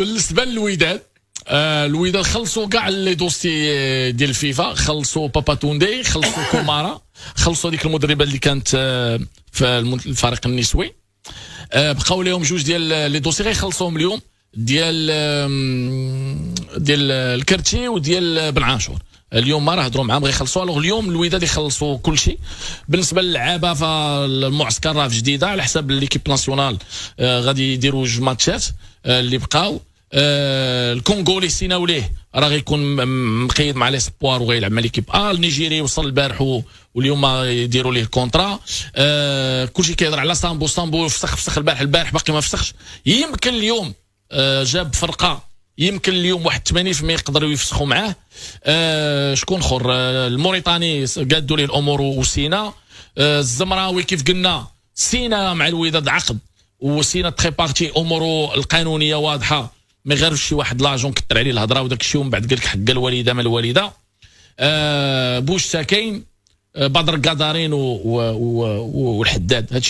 بالنسبه للوداد، الوداد خلصوا كاع لي دوسي ديال الفيفا، خلصوا باباتوندي، خلصوا كومارا، خلصوا ديك المدربه اللي كانت في الفريق النسوي. بقاو لهم جوج ديال لي دوسي غيخلصوهم اليوم، ديال الكرتي وديال بن عاشور. اليوم ما راه هضروا معاهم غيخلصوا. الوغ اليوم الوداد يخلصوا كل شيء. بالنسبه للعابه فالمعسكر راه في جديده على حساب ليكيب ناسيونال، غادي يديروا جوج ماتشات اللي بقاو. الكونغولي سيناو ليه راه غيكون مقيد مع لي سبوار وغيلعب مع ليكيب النيجيري وصل البارح واليوم يديروا ليه الكونترا. كلشي كيهضر على سامبو فسخ البارح باقي ما فسخش. يمكن اليوم جاب فرقه، يمكن اليوم واحد 80% يقدروا يفسخوا معاه. شكون اخر؟ الموريتاني قادوا ليه الامور وسينا. الزمراوي كيف قلنا سينا مع الوداد عقد، وسينا تري بارتي اموره القانونيه واضحه، ما غيرش شي واحد لاجون كثر عليه الهضره وداك الشيء ومن بعد قال لك حق الوالده ما الوالده. بوش ساكين، بدر قادرين والحداد.